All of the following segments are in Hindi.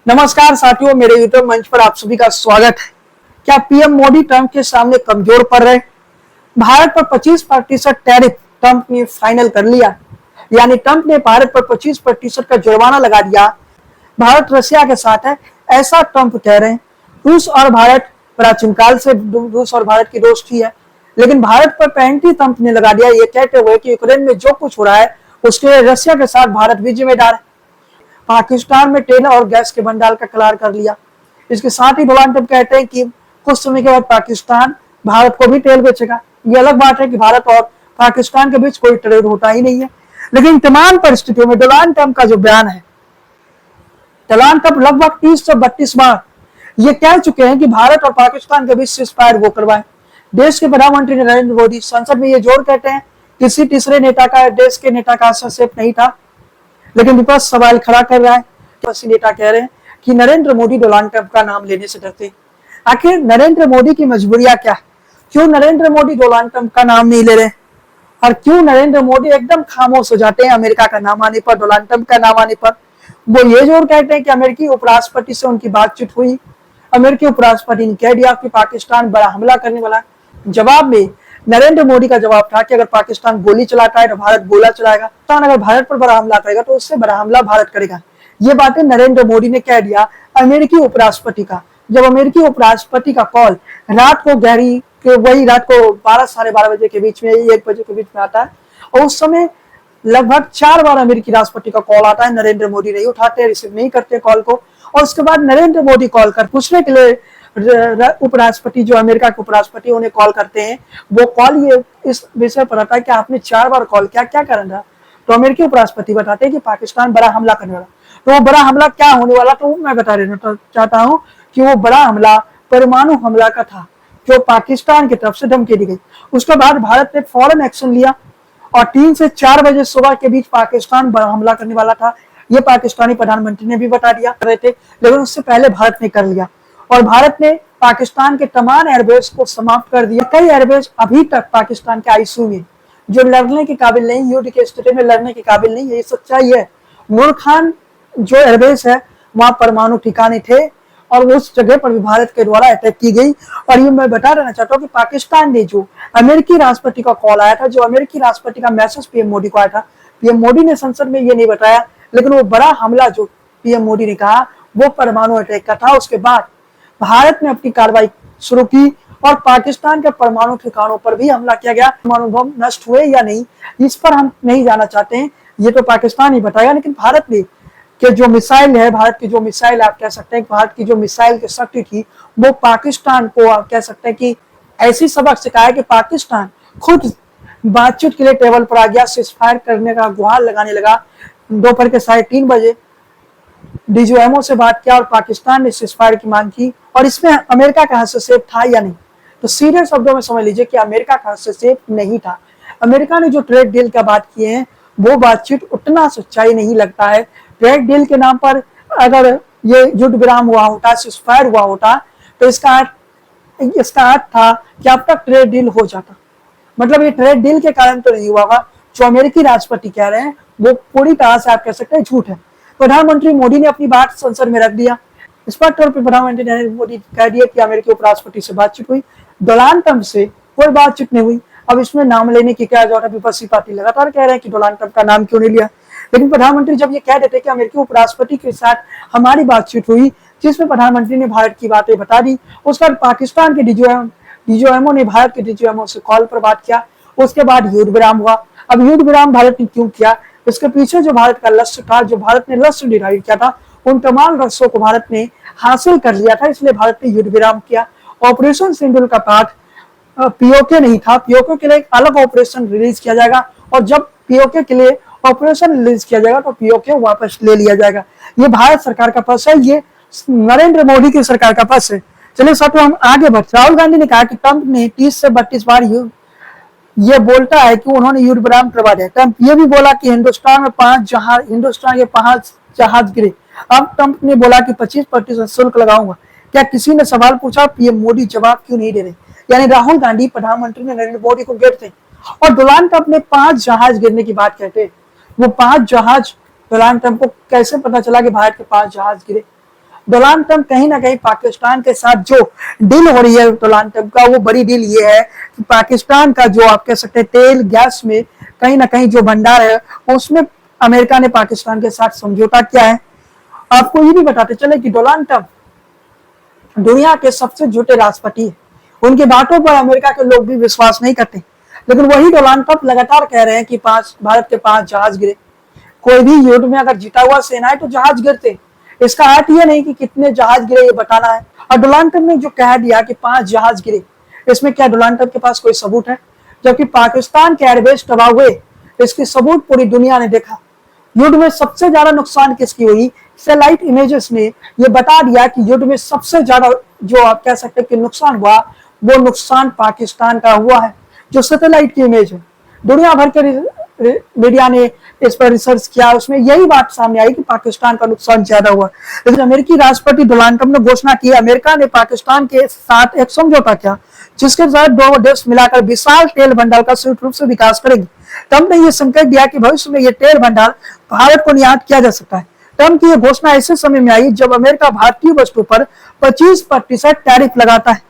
नमस्कार साथियों, मेरे यूट्यूब मंच पर आप सभी का स्वागत है। क्या पीएम मोदी ट्रंप के सामने कमजोर पड़ रहे? भारत पर 25% टैरिफ ट्रंप ने फाइनल कर लिया, यानी ट्रंप ने भारत पर 25% का जुर्माना लगा दिया। भारत रशिया के साथ है, ऐसा ट्रंप कह रहे हैं। रूस और भारत प्राचीन काल से रूस और भारत की दोस्ती है, लेकिन भारत पर पेनल्टी ट्रंप ने लगा दिया, ये कहते हुए कि यूक्रेन में जो कुछ हो रहा है उसके लिए रशिया के साथ भारत भी जिम्मेदार है। पाकिस्तान में तेल और गैस के भंडार का करार कर लिया। इसके साथ ही डोनाल्ड ट्रंप कहते हैं कि कुछ समय के बाद पाकिस्तान भारत को भी तेल बेचेगा। ये अलग बात है कि भारत और पाकिस्तान के बीच कोई ट्रेड होता ही नहीं है, लेकिन तमाम परिस्थितियों में डोनाल्ड ट्रंप का जो बयान है, डोनाल्ड ट्रंप लगभग 30 से 32 बार ये कह चुके हैं कि भारत और पाकिस्तान के बीच सीज़फायर वो करवाएं। देश के प्रधानमंत्री नरेंद्र मोदी संसद में ये जोर कहते हैं, किसी तीसरे नेता का, देश के नेता का हस्तक्षेप नहीं था, लेकिन विपक्ष सवाल खड़ा कर रहा है। नेता कह रहे हैं कि नरेंद्र मोदी डोनाल्ड ट्रंप का नाम लेने से डरते हैं। आखिर नरेंद्र मोदी की मजबूरियां क्या है? क्यों नरेंद्र मोदी डोनाल्ड ट्रंप का नाम नहीं ले रहे, और क्यों नरेंद्र मोदी एकदम खामोश हो जाते हैं अमेरिका का नाम आने पर, डोनाल्ड ट्रंप का नाम आने पर? वो ये जोर कहते हैं कि अमेरिकी उपराष्ट्रपति से उनकी बातचीत हुई। अमेरिकी उपराष्ट्रपति ने कह दिया कि पाकिस्तान बड़ा हमला करने वाला है। जवाब में नरेंद्र मोदी का जवाब था कि अगर पाकिस्तान गोली चलाता है तो भारत गोला चलाएगा, पाकिस्तान अगर भारत पर बड़ा हमला करेगा तो उससे बड़ा हमला भारत करेगा। ये बातें नरेंद्र मोदी ने कह दिया अमेरिकी उपराष्ट्रपति का, जब अमेरिकी उपराष्ट्रपति का कॉल रात को वही रात को 12 साढ़े 12 बजे के बीच में, 1 बजे के बीच में आता है, और उस समय लगभग 4 बार अमेरिकी राष्ट्रपति का कॉल आता है। नरेंद्र मोदी नहीं उठाते, रिसीव नहीं करते कॉल को, और उसके बाद नरेंद्र मोदी कॉल कर पूछने के लिए उपराष्ट्रपति, जो अमेरिका के उपराष्ट्रपति, उन्हें कॉल करते हैं। वो कॉल ये इस विषय पर आता है कि आपने 4 बार कॉल किया, क्या कारण था? तो अमेरिकी उपराष्ट्रपति बताते हैं कि पाकिस्तान बड़ा हमला करने वाला। तो वो बड़ा हमला क्या होने वाला, तो मैं बता देना चाहता हूँ कि वो बड़ा हमला परमाणु हमला का था, जो पाकिस्तान की तरफ से धमकी दी गई। उसके बाद भारत ने फौरन एक्शन लिया और 3 से 4 बजे सुबह के बीच पाकिस्तान बड़ा हमला करने वाला था। ये पाकिस्तानी प्रधानमंत्री ने भी बता दिया रहे थे, लेकिन उससे पहले भारत ने कर लिया, और भारत ने पाकिस्तान के तमाम एयरबेस को समाप्त कर दिया। कई एयरबेस अभी तक पाकिस्तान के आईसीयू में, जो लड़ने के काबिल नहीं, युद्ध के स्थिति में लड़ने के काबिल नहीं है। ये सच्चाई है। नूर खान जो एयरबेस है, वहां परमाणु ठिकाने थे, और उस जगह पर भी भारत के द्वारा अटैक की गई। और ये मैं बता देना चाहता हूँ कि पाकिस्तान ने जो अमेरिकी राष्ट्रपति का कॉल आया था, जो अमेरिकी राष्ट्रपति का मैसेज पीएम मोदी को आया था, पीएम मोदी ने संसद में ये नहीं बताया, लेकिन वो बड़ा हमला जो पीएम मोदी ने कहा वो परमाणु अटैक का था। उसके बाद भारत ने अपनी कार्रवाई शुरू की और पाकिस्तान के परमाणु ठिकानों पर भी हमला किया गया। परमाणु बम नष्ट हुए या नहीं, इस पर हम नहीं जाना चाहते हैं, ये तो पाकिस्तान ही बताएगा। लेकिन भारत ने कि जो मिसाइल है, भारत की जो मिसाइल, आप कह सकते हैं भारत की जो मिसाइल की शक्ति थी, वो पाकिस्तान को, आप कह सकते हैं कि ऐसी सबक सिखाया कि पाकिस्तान खुद बातचीत के लिए टेबल पर आ गया, सीज़फायर करने का गुहार लगाने लगा। दोपहर के 3:30 बजे डीजीएमओ से बात किया और पाकिस्तान ने सीज़फायर की मांग की, और इसमें अमेरिका का हस्तक्षेप था या नहीं? तो सीधे शब्दों में समझ लीजिए कि अमेरिका का हस्तक्षेप नहीं था। अमेरिका ने जो ट्रेड डील का बात किए हैं, वो बातचीत उतना सच्चाई नहीं लगता है। ट्रेड डील के नाम पर अगर ये युद्ध विराम हुआ होता, सीज़फायर हुआ होता, तो इसका अर्थ था कि अब तक ट्रेड डील हो जाता। मतलब ये ट्रेड डील के कारण तो नहीं हुआ होगा। जो अमेरिकी राष्ट्रपति कह रहे हैं वो पूरी तरह से, आप कह सकते हैं, झूठ है। प्रधानमंत्री मोदी ने अपनी बात संसद में रख दिया। स्पष्ट तौर पर प्रधानमंत्री नरेंद्र मोदी कह दिया कि अमेरिकी उपराष्ट्रपति से बातचीत हुई, डोनाल्ड ट्रंप से कोई बातचीत नहीं हुई। अब इसमें नाम लेने की क्या जरूरत है? विपक्षी पार्टी लगातार कह रहे हैं कि डोनाल्ड ट्रंप का नाम क्यों नहीं लिया। लेकिन प्रधानमंत्री जब ये कह देते कि अमेरिकी उपराष्ट्रपति के साथ हमारी बातचीत हुई, जिसमें प्रधानमंत्री ने भारत की बातें बता दी, उसके बाद पाकिस्तान के डीजीएमओ ने भारत के डीजीएमओ से कॉल पर बात किया, उसके बाद युद्ध विराम हुआ। अब युद्ध विराम भारत ने क्यों किया? इसके पीछे जो भारत का लक्ष्य था, जो भारत ने लक्ष्य निर्धारित किया था, उन तमाम लक्ष्यों को भारत ने हासिल कर लिया था, इसलिए भारत ने युद्ध विराम किया। ऑपरेशन सिंदूर का पार्ट पीओके नहीं था, पीओके के लिए एक अलग ऑपरेशन रिलीज किया जाएगा, और जब पीओके के लिए ऑपरेशन रिलीज किया जाएगा तो पीओके वापस ले लिया जाएगा। ये भारत सरकार का पक्ष है, ये नरेंद्र मोदी की सरकार का पक्ष है। चलिए साथियों, हम आगे बढ़ते। राहुल गांधी ने कहा कि ट्रंप ने 30 से 32 बार ये बोलता है कि उन्होंने युद्ध विराम करवा दिया। ट्रंप ये भी बोला कि हिंदुस्तान के 5 जहाज गिरे। अब ट्रंप ने बोला कि 25% शुल्क लगाऊंगा। क्या किसी ने सवाल पूछा? पीएम मोदी जवाब क्यों नहीं दे रहे? यानी राहुल गांधी प्रधानमंत्री नरेंद्र मोदी को घेरते, और डोनाल्ड ट्रंप ने 5 जहाज गिरने की बात कहते। वो 5 जहाज डोनाल्ड ट्रंप को कैसे पता चला कि भारत के 5 जहाज गिरे? डोनाल्ड ट्रंप कहीं ना कहीं पाकिस्तान के साथ जो डील हो रही है डोनाल्ड ट्रंप का, वो बड़ी डील ये है कि पाकिस्तान का जो आप कह सकते हैं तेल गैस में कहीं ना कहीं जो भंडार है उसमें अमेरिका ने पाकिस्तान के साथ समझौता किया है। आपको ये भी बताते चले कि डोनाल्ड ट्रंप दुनिया के सबसे झूठे राष्ट्रपति है। उनकी बातों पर अमेरिका के लोग भी विश्वास नहीं करते, लेकिन वही डोनाल्ड ट्रंप लगातार कह रहे हैं कि भारत के 5 जहाज गिरे। कोई भी युद्ध में अगर जीता हुआ सेना है तो जहाज गिरते, इसका अर्थ ये नहीं कि कितने जहाज गिरे ये बताना है। और डोनाल्ड ट्रंप ने जो कह दिया कि 5 जहाज गिरे, इसमें क्या डोनाल्ड ट्रंप के पास कोई सबूत है? जबकि पाकिस्तान के एयरबेस तबाह हुए, इसकी सबूत पूरी दुनिया ने देखा। युद्ध में सबसे ज्यादा नुकसान किसकी हुई? सैटेलाइट इमेजेस ने ये बता दिया कि युद्ध में सबसे ज्यादा जो आप कह सकते हैं कि नुकसान हुआ, वो नुकसान पाकिस्तान का हुआ है। जो सैटेलाइट की इमेज है, दुनिया भर के मीडिया ने इस पर रिसर्च किया, उसमें यही बात सामने आई कि पाकिस्तान का नुकसान ज्यादा हुआ। लेकिन अमेरिकी राष्ट्रपति डोनाल्ड ट्रंप ने घोषणा की, अमेरिका ने पाकिस्तान के साथ एक समझौता किया जिसके तहत दोनों देश मिलाकर विशाल तेल भंडार का संयुक्त रूप से विकास करेंगे। ट्रंप ने यह संकेत दिया कि भविष्य में यह तेल भंडार भारत को निर्यात किया जा सकता है। ट्रंप की यह घोषणा ऐसे समय में आई जब अमेरिका भारतीय वस्तु पर 25% टैरिफ लगाता है।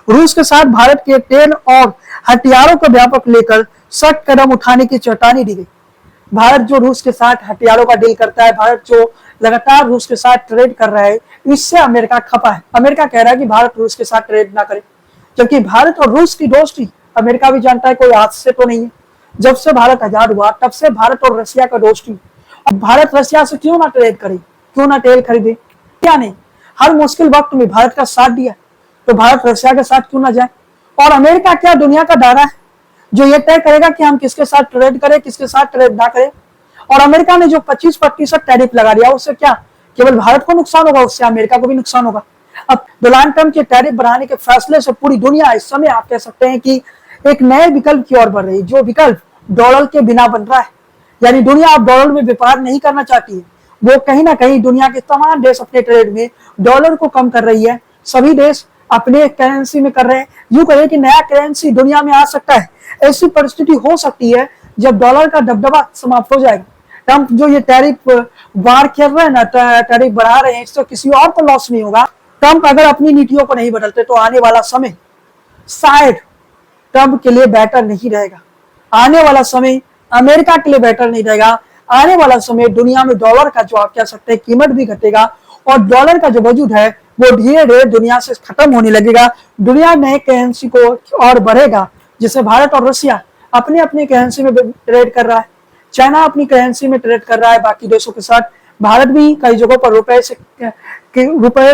रूस के साथ भारत के तेल और हथियारों को व्यापक लेकर सख्त कदम उठाने की चेतावनी दी गई। भारत जो रूस के साथ हथियारों का डील करता है, भारत जो लगातार रूस के साथ ट्रेड कर रहा है, इससे अमेरिका खपा है। अमेरिका कह रहा है कि भारत रूस के साथ ट्रेड ना करे, जबकि भारत और रूस की दोस्ती अमेरिका भी जानता है कोई आज से तो नहीं है। जब से भारत आजाद हुआ तब से भारत और रशिया का दोस्ती। अब भारत रशिया से क्यों ना ट्रेड करे, क्यों ना तेल खरीदे? क्या नहीं, हर मुश्किल वक्त में भारत का साथ दिया, तो भारत रशिया के साथ क्यों ना जाए? और अमेरिका क्या दुनिया का दायरा है जो ये तय करेगा कि हम किसके साथ ट्रेड करें, किसके साथ ट्रेड ना करें? और अमेरिका ने जो 25% टैरिफ लगा दिया, उससे क्या केवल भारत को नुकसान होगा, उससे अमेरिका को भी नुकसान होगा। अब डोनाल्ड ट्रंप के टैरिफ बढ़ाने के फैसले से पूरी दुनिया इस समय आप कह सकते हैं कि एक नए विकल्प की ओर बढ़ रही है, जो विकल्प डॉलर के बिना बन रहा है। यानी दुनिया अब डॉलर में व्यापार नहीं करना चाहती है, वो कहीं ना कहीं दुनिया के तमाम देश अपने ट्रेड में डॉलर को कम कर रही है। सभी देश अपने करेंसी में कर रहे हैं। यूं कहें कि नया करेंसी दुनिया में आ सकता है। ऐसी परिस्थिति हो सकती है जब डॉलर का दबदबा समाप्त हो जाएगा। ट्रंप जो ये टैरिफ वार खेल रहे हैं ना, टैरिफ बढ़ा रहे हैं, इससे किसी और को लॉस नहीं होगा। ट्रंप अगर अपनी नीतियों को नहीं बदलते तो आने वाला समय शायद ट्रंप के लिए बेहतर नहीं रहेगा। आने वाला समय अमेरिका के लिए बेहतर नहीं रहेगा। आने वाला समय दुनिया में डॉलर का जो आप कह सकते हैं कीमत भी घटेगा और डॉलर का जो वजूद है वो धीरे धीरे दुनिया से खत्म होने लगेगा। दुनिया नए करेंसी को और बढ़ेगा, जिससे भारत और रशिया अपने अपने करेंसी में ट्रेड कर रहा है, चाइना अपनी करेंसी में ट्रेड कर रहा है बाकी देशों के साथ, भारत भी कई जगहों पर रुपए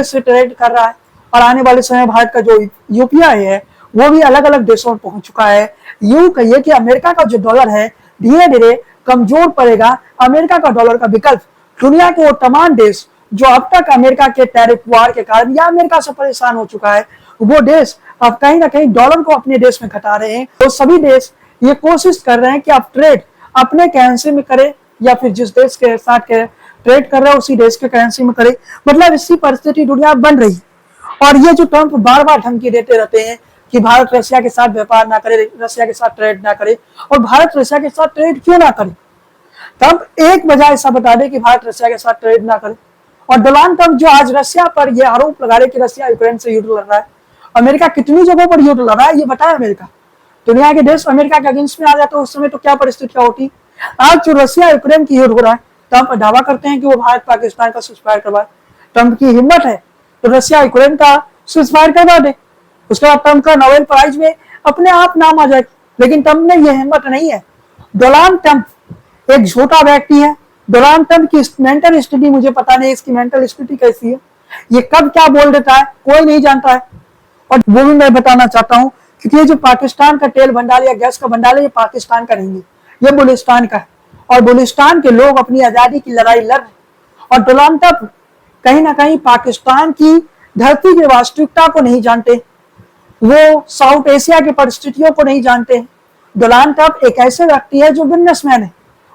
से ट्रेड कर रहा है। और आने वाले समय भारत का जो यूपीआई है वो भी अलग अलग देशों में पहुंच चुका है। यूं कहिए कि अमेरिका का जो डॉलर है धीरे धीरे कमजोर पड़ेगा। अमेरिका का डॉलर का विकल्प दुनिया के वो तमाम देश जो अब तक अमेरिका के टैरिफ वार के कारण या अमेरिका से परेशान हो चुका है, वो देश अब कहीं ना कहीं डॉलर को अपने देश में घटा रहे हैं। तो सभी देश ये कोशिश कर रहे हैं कि आप ट्रेड अपने करेंसी में करें या फिर जिस देश के साथ ट्रेड कर रहे हैं उसी देश के करेंसी में करें। मतलब इसी परिस्थिति दुनिया बन रही है। और ये जो ट्रंप बार बार धमकी देते रहते हैं कि भारत रशिया के साथ व्यापार ना करे, रशिया के साथ ट्रेड ना करे, और भारत रशिया के साथ ट्रेड क्यों ना करे? ट्रंप एक वजह ऐसा बता दे कि भारत रशिया के साथ ट्रेड ना करे। और डोनाल्ड ट्रंप जो आज रशिया पर यह आरोप लगा रहे कि रशिया यूक्रेन से युद्ध लड़ रहा है, अमेरिका कितनी जगहों पर युद्ध लड़ रहा है ये बताया अमेरिका। दुनिया के देश अमेरिका के अगेंस्ट में आ जाते उस समय तो क्या परिस्थितियां होती। आज जो रशिया यूक्रेन की युद्ध हो रहा है, ट्रंप दावा करते हैं कि वो भारत पाकिस्तान का सीज़फायर करवाए। ट्रंप की हिम्मत है तो रशिया यूक्रेन का सीज़फायर करवा दे, उसके बाद ट्रंप का नोबेल प्राइज में अपने आप नाम आ जाए। लेकिन ट्रंप में यह हिम्मत नहीं है। डोनाल्ड ट्रंप एक झूठा व्यक्ति है। डोनाल्ड ट्रंप की मेंटल स्थिति मुझे पता नहीं, इसकी मेंटल स्थिति कैसी है, ये कब क्या बोल देता है कोई नहीं जानता है। और वो भी मैं बताना चाहता हूँ क्योंकि ये जो पाकिस्तान का तेल भंडार या गैस का भंडार है, ये पाकिस्तान का नहीं है, ये बलूचिस्तान का है। और बलूचिस्तान के लोग अपनी आजादी की लड़ाई लड़ रहे। और डोनाल्ड ट्रंप कहीं ना कहीं पाकिस्तान की धरती की वास्तविकता को नहीं जानते, वो साउथ एशिया की परिस्थितियों को नहीं जानते। डोनाल्ड ट्रंप एक ऐसे व्यक्ति है जो बिजनेसमैन है,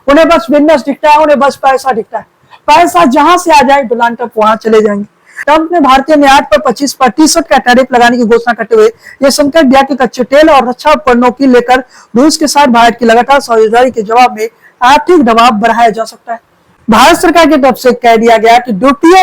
उन्हें बस बिजनेस दिखता है, उन्हें बस पैसा दिखता है। पैसा जहां से आ जाए डोनाल्ड ट्रंप वहां चले जाएंगे। ट्रंप ने भारतीय निर्यात पर 25% का टैरिफ लगाने की घोषणा करते हुए यह संकेत दिया कि कच्चे तेल और रक्षा उपकरणों की लेकर रूस के साथ भारत की लगातार साझेदारी के जवाब में आर्थिक दबाव बढ़ाया जा सकता है। भारत सरकार की तरफ से कह दिया गया कि द्वितीय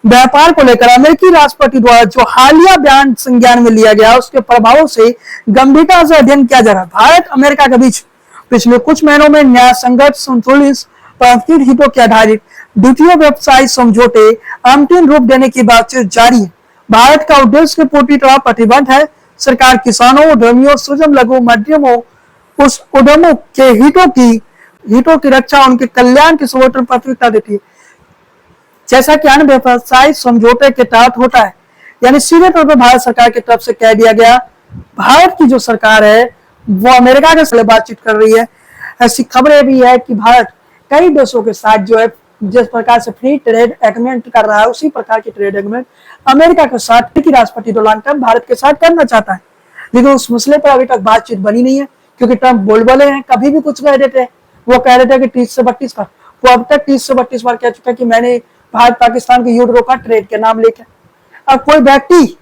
व्यापार को लेकर अमेरिकी राष्ट्रपति द्वारा जो हालिया बयान संज्ञान में लिया गया, उसके प्रभावों से गंभीरता से अध्ययन किया जा रहा है। भारत अमेरिका के बीच पिछले कुछ महीनों में न्याय संगत संतुलित पारस्परिक हितों के आधारित द्वितीय व्यवसायिक समझौते अंतिम रूप देने की बातचीत जारी है। भारत का उद्देश्य पूरी तरह प्रतिबद्ध है। सरकार किसानों, उद्यमियों, सूक्ष्म लघु मध्यमों उस उद्यमों के हितों की रक्षा, उनके कल्याण की सर्वोत्तम प्राथमिकता देती है, जैसा कि अन्य व्यवसायिक समझौते के तहत होता है। यानी सीधे तौर पर भारत सरकार की तरफ से कह दिया गया, भारत की जो सरकार है वो अमेरिका के साथ बातचीत कर रही है। ऐसी खबरें भी है कि भारत कई देशों के साथ जो है जिस प्रकार से फ्री ट्रेड एग्रीमेंट कर रहा है, उसी प्रकार की ट्रेड एग्रीमेंट अमेरिका के साथ की राष्ट्रपति डोनाल्ड ट्रंप भारत के साथ करना चाहता है। लेकिन उस मसले पर अभी तक बातचीत बनी नहीं है, क्योंकि ट्रंप बोलबले हैं, कभी भी कुछ कह देते हैं। वो कह रहे थे कि 30 से 32 बार, वो अब तक 30 से 32 बार कह चुका है कि मैंने भारत पाकिस्तान के युद्ध रोका ट्रेड के नाम लेकर। अब कोई व्यक्ति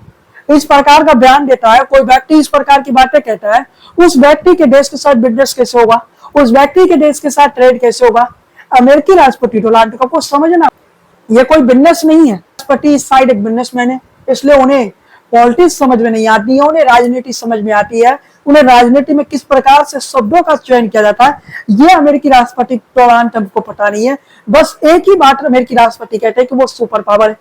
इस प्रकार का बयान देता है, कोई व्यक्ति इस प्रकार की बातें कहता है, उस व्यक्ति के देश के साथ बिजनेस कैसे होगा, उस व्यक्ति के देश के साथ ट्रेड कैसे होगा। अमेरिकी राष्ट्रपति डोनाल्ड ट्रंप को समझना, ये कोई बिजनेस नहीं है। राष्ट्रपति इस साइड एक बिजनेसमैन है, इसलिए उन्हें पॉलिटिक्स समझ में नहीं आती है, उन्हें राजनीति समझ में आती है। उन्हें राजनीति में किस प्रकार से शब्दों का चयन किया जाता है, ये अमेरिकी राष्ट्रपति डोनाल्ड ट्रंप को पता नहीं है। बस एक ही बात अमेरिकी राष्ट्रपति कहते हैं कि वो सुपर पावर है।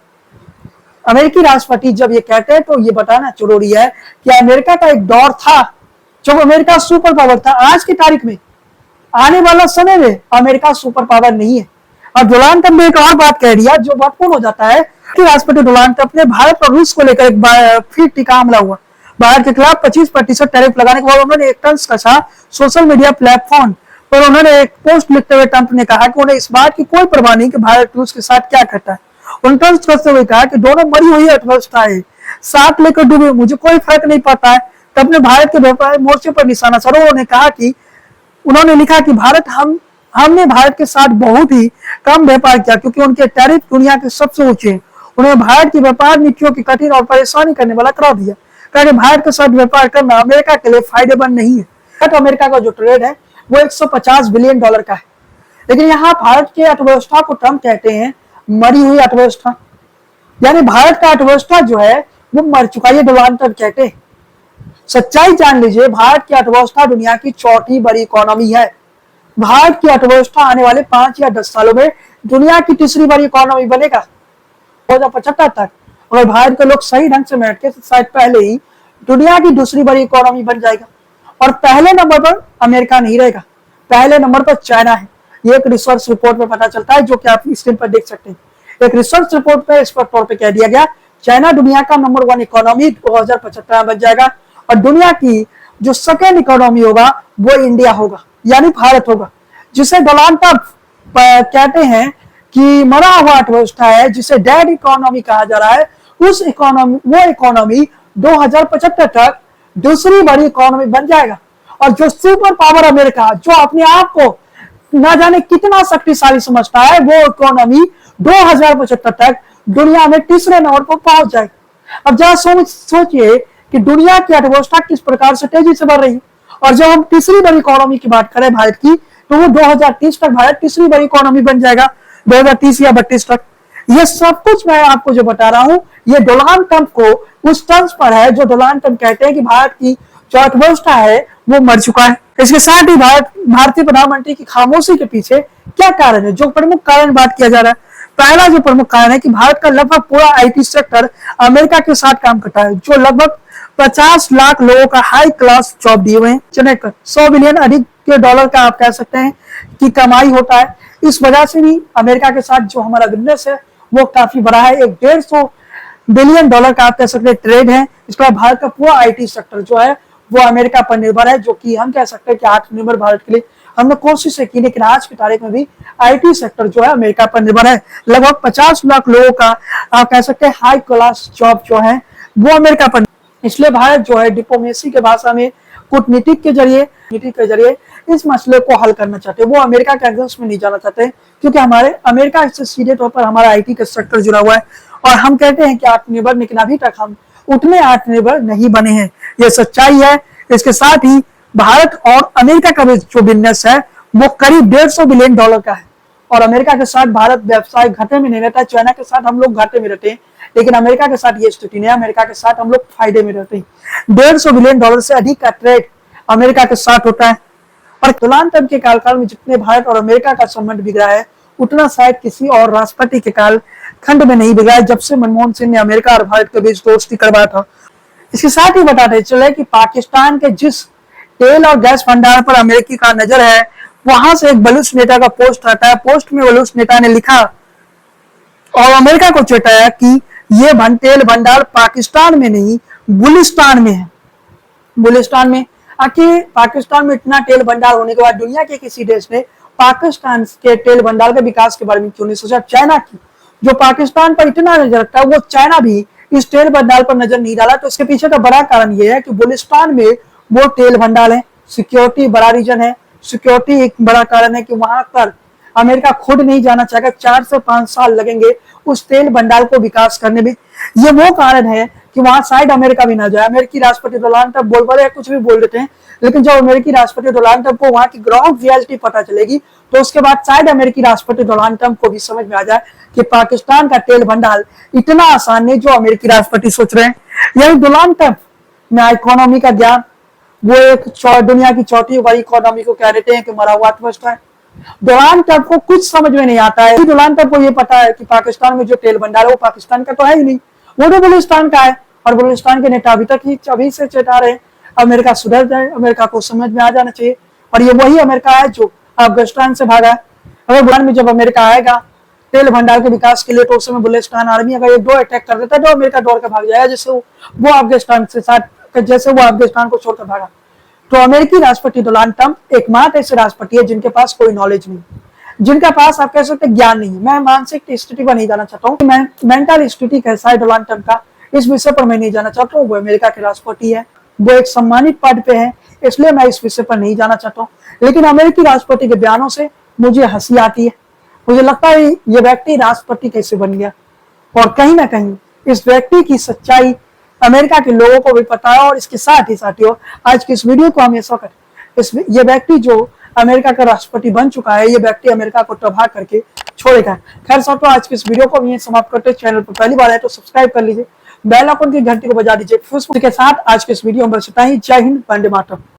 अमेरिकी राष्ट्रपति जब ये कहते हैं तो ये बताना जरूरी है कि अमेरिका का एक दौर था जब अमेरिका सुपर पावर था। आज की तारीख में, आने वाला समय में अमेरिका सुपर पावर नहीं है। अब डोनाल्ड ट्रंप ने एक और बात कह दिया जो महत्वपूर्ण हो जाता है कि राष्ट्रपति डोनाल्ड ट्रंप ने भारत और रूस को लेकर एक बार फिर टीका हमला हुआ। भारत के खिलाफ 25% टैरिफ लगाने के बाद उन्होंने एक तंज कसा सोशल मीडिया प्लेटफॉर्म पर। उन्होंने एक पोस्ट लिखते हुए ट्रंप ने कहा कि उन्हें इस बात की कोई परवाह नहीं कि भारत रूस के साथ क्या करता है। उन्होंने तंज कसते हुए कहा कि दोनों मरी हुई अर्थव्यवस्था है, साथ लेकर डूबे, मुझे कोई फर्क नहीं पड़ता है। तब ने भारत के व्यापार मोर्चे पर निशाना साधा। उन्होंने लिखा कि हमने भारत के साथ बहुत ही कम व्यापार किया क्योंकि उनके टैरिफ दुनिया के सबसे ऊंचे हैं। उन्होंने भारत की व्यापार नीतियों की कठिन और परेशानी करने वाला करार दिया। कहा कि भारत के साथ व्यापार करना अमेरिका के लिए फायदेमंद नहीं है। तो अमेरिका का जो ट्रेड है वो 150 बिलियन डॉलर का है। लेकिन यहाँ भारत की अर्थव्यवस्था को ट्रंप कहते हैं मरी हुई अर्थव्यवस्था, यानी भारत का अर्थव्यवस्था जो है वो मर चुका है, डोनाल्ड ट्रंप कहते हैं। सच्चाई जान लीजिए, भारत की अर्थव्यवस्था दुनिया की चौथी बड़ी इकोनॉमी है। भारत की अर्थव्यवस्था आने वाले 5 या 10 सालों में दुनिया की तीसरी बड़ी इकोनॉमी बनेगा। 2075 तक अगर भारत के लोग सही ढंग से बैठ के शायद पहले ही दुनिया की दूसरी बड़ी इकोनॉमी बन जाएगा। और पहले नंबर पर अमेरिका नहीं रहेगा, पहले नंबर पर चाइना है। ये एक रिसर्च रिपोर्ट में पता चलता है, जो कि आप स्क्रीन पर देख सकते हैं। एक रिसर्च रिपोर्ट में इस पर तौर पर कह दिया गया चाइना दुनिया का नंबर 1 इकोनॉमी 2075 में बन जाएगा और दुनिया की जो सेकेंड इकोनॉमी होगा वो इंडिया होगा, यानी भारत होगा, जिसे डोनाल्ड ट्रंप कहते हैं कि मरा हुआ अर्थव्यवस्था है, जिसे डेड इकोनॉमी कहा जा रहा है। वो इकोनॉमी 2075 तक दूसरी बड़ी इकोनॉमी बन जाएगा। और जो सुपर पावर अमेरिका, जो अपने आप को ना जाने कितना शक्तिशाली समझता है, वो इकोनॉमी 2075 तक दुनिया में तीसरे नंबर पर पहुंच जाएगी। अब जरा सोचिए कि दुनिया की अर्थव्यवस्था किस प्रकार से तेजी से बढ़ रही है। और जब हम तीसरी बड़ी इकोनॉमी की बात करें भारत की, तो वो 2030 तक भारत तीसरी बड़ी इकोनॉमी बन जाएगा, 2030 या 32 तक। ये सब कुछ मैं आपको जो बता रहा हूं, ये डोनाल्ड ट्रंप को उस तर्ज पर है जो डोनाल्ड ट्रंप कहते हैं कि भारत की जो अर्थव्यवस्था है वो मर चुका है। इसके साथ ही भारतीय प्रधानमंत्री की खामोशी के पीछे क्या कारण है, जो प्रमुख कारण बात किया जा रहा है। पहला जो प्रमुख कारण है कि भारत का लगभग पूरा आईटी सेक्टर अमेरिका के साथ काम करता है, जो लगभग 50 लाख लोगों का हाई क्लास जॉब दिए हुए हैं। 100 बिलियन अधिक के डॉलर का आप कह सकते हैं कि कमाई होता है। इस वजह से भी अमेरिका के साथ जो हमारा बिजनेस है वो काफी बड़ा है। 150 बिलियन डॉलर का आप कह सकते हैं ट्रेड है। इसके बाद भारत का पूरा आईटी सेक्टर जो है वो अमेरिका पर निर्भर है, जो कि हम कह सकते हैं कि आत्मनिर्भर भारत के लिए हमने कोशिश की, लेकिन आज की तारीख में भी आईटी सेक्टर जो है अमेरिका पर निर्भर है। लगभग 50 लाख लोगों का आप कह सकते हैं हाई क्लास जॉब जो है वो अमेरिका पर। इसलिए भारत जो है डिप्लोमेसी के भाषा में कूटनीति के जरिए इस मसले को हल करना चाहते हैं। वो अमेरिका के अगेंस्ट में नहीं जाना चाहते, क्योंकि हमारे अमेरिका इससे सीधे तौर पर हमारा आईटी का सेक्टर जुड़ा हुआ है। और हम कहते हैं कि आत्मनिर्भर, लेकिन अभी तक हम उतने आत्मनिर्भर नहीं बने हैं, ये सच्चाई है। इसके साथ ही भारत और अमेरिका का जो बिजनेस है वो करीब 150 बिलियन डॉलर का है। और अमेरिका के साथ भारत व्यवसाय घाटे में नहीं रहता है। चाइना के साथ हम लोग घाटे में रहते हैं, लेकिन अमेरिका के साथ ये स्थिति नहीं है। अमेरिका के साथ हम लोग फायदे में रहते हैं। $150 बिलियन से अधिक का ट्रेड अमेरिका के साथ होता है। और डोनाल्ड ट्रंप के कार्यकाल में जितने भारत और अमेरिका का संबंध बिगड़ा है, उतना शायद किसी और राष्ट्रपति के काल खंड में नहीं बिगड़ा है, जब से मनमोहन सिंह ने अमेरिका और भारत के बीच दोस्ती करवाया था। इसके साथ ही बताते चले कि पाकिस्तान के जिस तेल और गैस भंडार पर अमेरिकी का नजर है, वहां से एक बलूच नेता का पोस्ट आता है। पोस्ट में बलूच नेता ने लिखा और अमेरिका को चेताया कि ये तेल भंडार पाकिस्तान में नहीं, बुलिस्तान में है। बुलिस्तान में आखिर पाकिस्तान में इतना तेल भंडार होने के बाद दुनिया के किसी देश ने पाकिस्तान के तेल भंडार के विकास के बारे में क्यों नहीं सोचा? चाइना की जो पाकिस्तान पर इतना नजर रखता है, वो चाइना भी इस तेल भंडार पर नजर नहीं डाला। तो इसके पीछे का बड़ा कारण ये है कि बुलिस्तान में वो तेल भंडार है, सिक्योरिटी बड़ा रीजन है, सिक्योरिटी एक बड़ा कारण है कि वहां पर अमेरिका खुद नहीं जाना चाहेगा। 4 से 5 साल लगेंगे उस तेल भंडार को विकास करने में। ये वो कारण है कि वहां शायद अमेरिका भी ना जाए। अमेरिकी राष्ट्रपति डोनाल्ड ट्रंप बोल पड़े, कुछ भी बोल देते हैं, लेकिन जब अमेरिकी राष्ट्रपति डोनाल्ड ट्रंप को वहां की ग्राउंड रियलिटी पता चलेगी, तो उसके बाद शायद अमेरिकी राष्ट्रपति डोनाल्ड ट्रंप को भी समझ में आ जाए कि पाकिस्तान का तेल भंडार इतना आसान नहीं जो अमेरिकी राष्ट्रपति सोच रहे हैं। यही डोनाल्ड ट्रंप में इकोनॉमी का ज्ञान, वो एक दुनिया की चौथी बड़ी इकोनॉमी को कह देते हैं कि मरा हुआ अर्थव्यवस्था है। डोनाल्ड ट्रंप को कुछ समझ में नहीं आता है। डोनाल्ड ट्रंप को ये पता है कि पाकिस्तान में जो तेल भंडार है वो पाकिस्तान का तो है ही नहीं, वो तो बलूचिस्तान का है। और बलूचिस्तान के नेता अभी तक ही अभी से चेता रहे अमेरिका सुधर जाए, अमेरिका को समझ में आ जाना चाहिए। और ये वही अमेरिका है जो अफगानिस्तान से भागा है। अगर बुरान में जब अमेरिका आएगा तेल भंडार के विकास के लिए, तो उस समय बलूचिस्तान आर्मी अगर 1-2 अटैक कर देता है तो अमेरिका दौड़ कर भाग जाएगा, जैसे वो अफगानिस्तान से साथ जैसे वो अफगानिस्तान को छोड़कर भागा। तो अमेरिकी राष्ट्रपति डोनाल्ड ट्रंप एकमात्र ऐसे राष्ट्रपति है जिनके पास कोई नॉलेज नहीं, जिनका पास आप कह सकते ज्ञान नहीं है। मैं मानसिक स्थिति पर नहीं जाना चाहता हूँ, मैं मेंटल स्थिति कैसा है डोनाल्ड ट्रंप का, इस विषय पर मैं नहीं जाना चाहता हूँ। वो अमेरिका के राष्ट्रपति है, वो एक सम्मानित पद पे है, इसलिए मैं इस विषय पर नहीं जाना चाहता हूँ। लेकिन अमेरिकी राष्ट्रपति के बयानों से मुझे हंसी आती है। मुझे लगता है ये व्यक्ति राष्ट्रपति कैसे बन गया, और कहीं ना कहीं इस व्यक्ति की सच्चाई अमेरिका के लोगों को भी पता है। और इसके साथ ही साथियों, आज की इस वीडियो को हम ये व्यक्ति जो अमेरिका का राष्ट्रपति बन चुका है, ये व्यक्ति अमेरिका को तबाह करके छोड़ेगा। खैर साथियों, आज की इस वीडियो को यहीं समाप्त करते हैं। चैनल पर पहली बार है तो सब्सक्राइब कर लीजिए, बेल आइकन की घंटी को बजा दीजिए। फेसबुक के साथ आज के इस वीडियो में बस इतना ही। जय हिंद, वंदे मातरम।